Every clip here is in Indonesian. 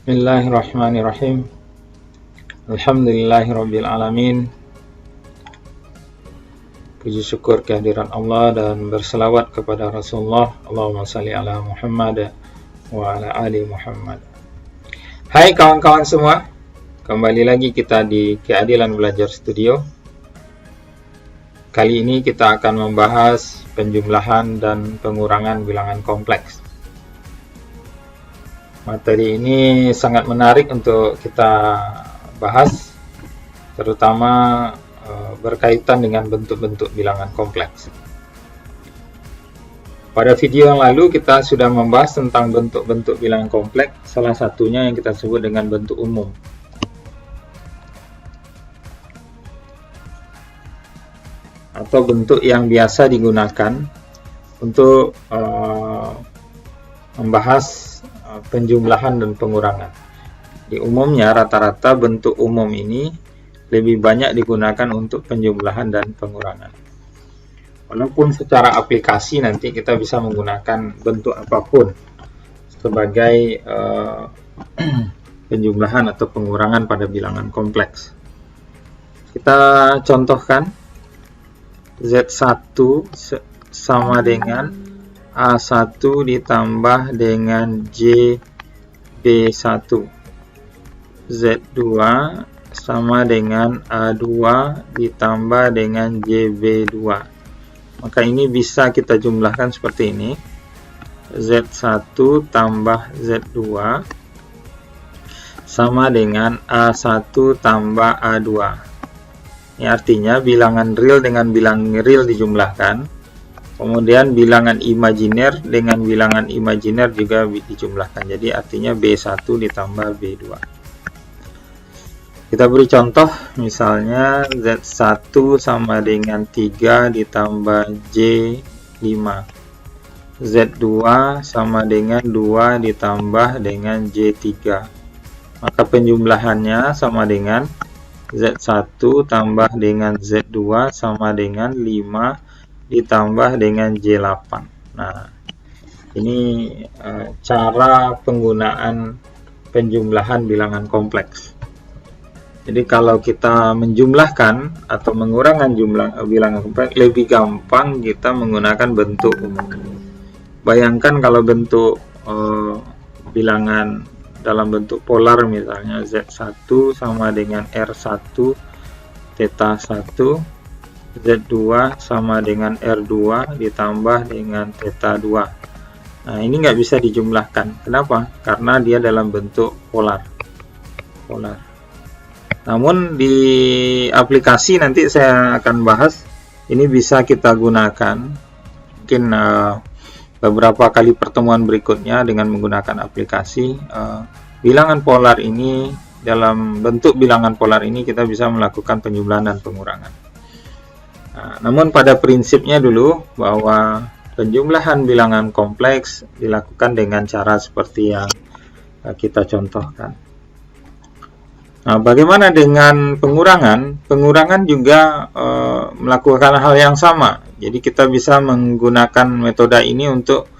Bismillahirrahmanirrahim. Alhamdulillahirabbil alamin. Puji syukur kehadiran Allah dan berselawat kepada Rasulullah. Allahumma shalli ala Muhammad wa ala ali Muhammad. Hai kawan-kawan semua, kembali lagi kita di Keadilan Belajar Studio. Kali ini kita akan membahas penjumlahan dan pengurangan bilangan kompleks. Materi ini sangat menarik untuk kita bahas, terutama berkaitan dengan bentuk-bentuk bilangan kompleks. Pada video yang lalu kita sudah membahas tentang bentuk-bentuk bilangan kompleks, salah satunya yang kita sebut dengan bentuk umum. Atau bentuk yang biasa digunakan untuk membahas penjumlahan dan pengurangan. Di umumnya rata-rata bentuk umum ini lebih banyak digunakan untuk penjumlahan dan pengurangan. Walaupun secara aplikasi nanti kita bisa menggunakan bentuk apapun sebagai penjumlahan atau pengurangan pada bilangan kompleks. Kita contohkan Z1 sama dengan A1 ditambah dengan JB1. Z2 sama dengan A2 ditambah dengan JB2. Maka ini bisa kita jumlahkan seperti ini. Z1 tambah Z2 sama dengan A1 tambah A2. Ini artinya bilangan real dengan bilangan real dijumlahkan. Kemudian bilangan imajiner dengan bilangan imajiner juga dijumlahkan. Jadi artinya B1 ditambah B2. Kita beri contoh, misalnya Z1 sama dengan 3 ditambah J5. Z2 sama dengan 2 ditambah dengan J3. Maka penjumlahannya sama dengan Z1 tambah dengan Z2 sama dengan 5 ditambah dengan J8. Nah, ini cara penggunaan penjumlahan bilangan kompleks. Jadi kalau kita menjumlahkan atau mengurangkan jumlah bilangan kompleks lebih gampang kita menggunakan bentuk umum. Bayangkan kalau bentuk bilangan dalam bentuk polar, misalnya Z1 sama dengan R1 theta 1, Z2 sama dengan R2 ditambah dengan theta 2. Nah, ini nggak bisa dijumlahkan. Kenapa? Karena dia dalam bentuk polar. Namun di aplikasi nanti saya akan bahas, ini bisa kita gunakan mungkin beberapa kali pertemuan berikutnya dengan menggunakan aplikasi. Bilangan polar ini, dalam bentuk bilangan polar ini kita bisa melakukan penjumlahan dan pengurangan. Nah, namun pada prinsipnya dulu bahwa penjumlahan bilangan kompleks dilakukan dengan cara seperti yang kita contohkan. Nah, bagaimana dengan pengurangan? Pengurangan juga melakukan hal yang sama. Jadi kita bisa menggunakan metode ini untuk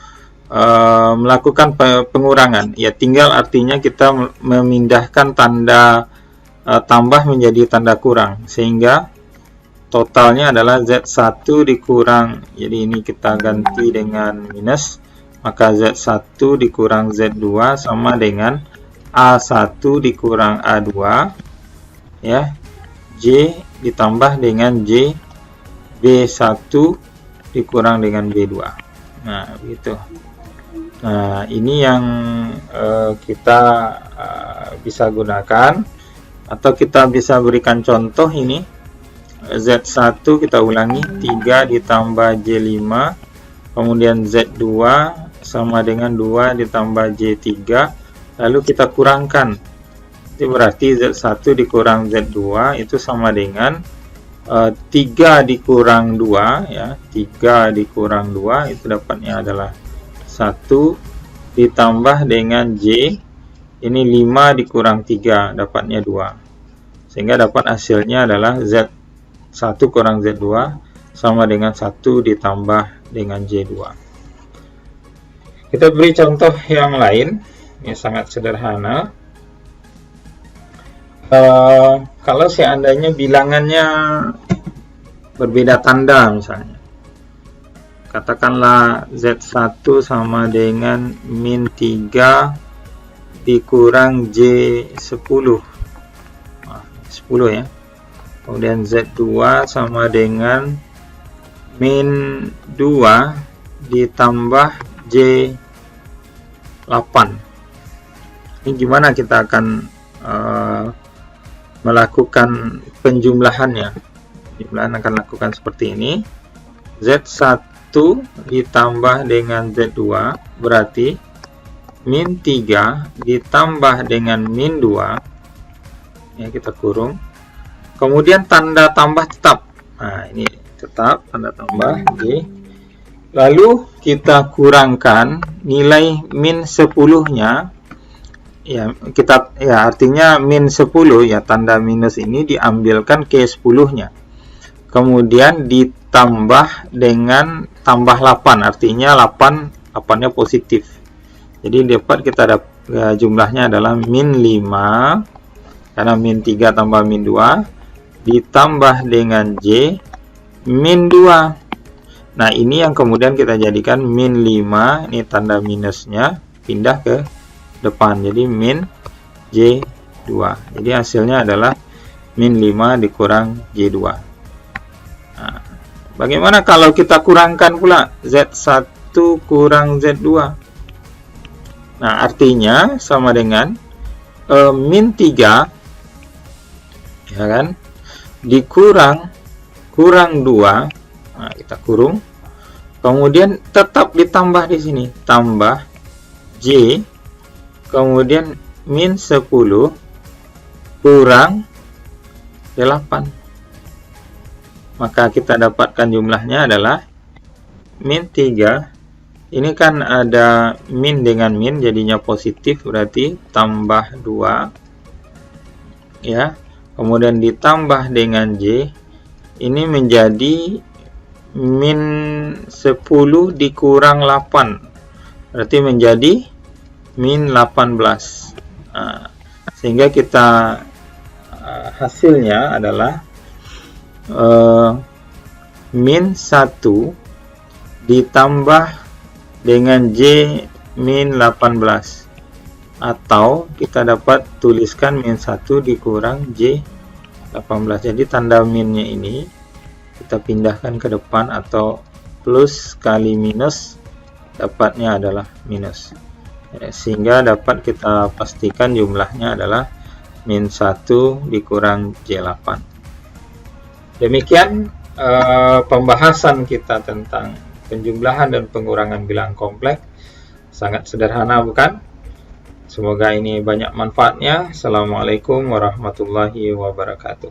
melakukan pengurangan. Ya, tinggal artinya kita memindahkan tanda tambah menjadi tanda kurang, sehingga totalnya adalah Z1 dikurang, jadi ini kita ganti dengan minus, maka Z1 dikurang Z2 sama dengan A1 dikurang A2, ya, J ditambah dengan J, B1 dikurang dengan B2. Nah, begitu. Nah, ini yang kita bisa gunakan, atau kita bisa berikan contoh ini. Z1 kita ulangi, 3 ditambah J5, kemudian Z2 sama dengan 2 ditambah J3, lalu kita kurangkan. Itu berarti Z1 dikurang Z2 itu sama dengan 3 dikurang 2, ya, 3 dikurang 2 itu dapatnya adalah 1 ditambah dengan J, ini 5 dikurang 3 dapatnya 2, sehingga dapat hasilnya adalah Z1 kurang Z2 sama dengan 1 ditambah dengan J2. Kita beri contoh yang lain, ini sangat sederhana. Kalau seandainya bilangannya berbeda tanda, misalnya katakanlah Z1 sama dengan min 3 dikurang J10, 10 ya. Kemudian Z2 sama dengan min 2 ditambah J8. Ini gimana kita akan melakukan penjumlahannya? Jumlahan akan lakukan seperti ini. Z1 ditambah dengan Z2 berarti min 3 ditambah dengan min 2, ya, kita kurung. Kemudian tanda tambah tetap. Nah, ini tetap tanda tambah J. Lalu kita kurangkan nilai min 10-nya. Ya, artinya min 10, ya, tanda minus ini diambilkan ke 10-nya. Kemudian ditambah dengan tambah 8, artinya 8-nya positif. Jadi jumlahnya adalah min 5, karena min 3 tambah min 2, ditambah dengan J, min 2. Nah, ini yang kemudian kita jadikan min 5, ini tanda minusnya, pindah ke depan, jadi min J2. Jadi hasilnya adalah min 5 dikurang J2. Nah, bagaimana kalau kita kurangkan pula Z1 kurang Z2? Nah, artinya sama dengan min 3, ya kan, dikurang 2. Nah, kita kurung. Kemudian tetap ditambah di sini, tambah J, kemudian min 10 kurang 8. Maka kita dapatkan jumlahnya adalah min 3. Ini kan ada min dengan min, jadinya positif, berarti tambah 2, ya. Kemudian ditambah dengan J, ini menjadi min 10 dikurang 8, berarti menjadi min 18. Nah, sehingga kita hasilnya adalah min 1 ditambah dengan J min 18, atau kita dapat tuliskan min 1 dikurang J 18. Jadi tanda minnya ini kita pindahkan ke depan, atau plus kali minus, dapatnya adalah minus, sehingga dapat kita pastikan jumlahnya adalah min 1 dikurang J8. Demikian pembahasan kita tentang penjumlahan dan pengurangan bilangan kompleks. Sangat sederhana, bukan? Semoga ini banyak manfaatnya. Assalamualaikum warahmatullahi wabarakatuh.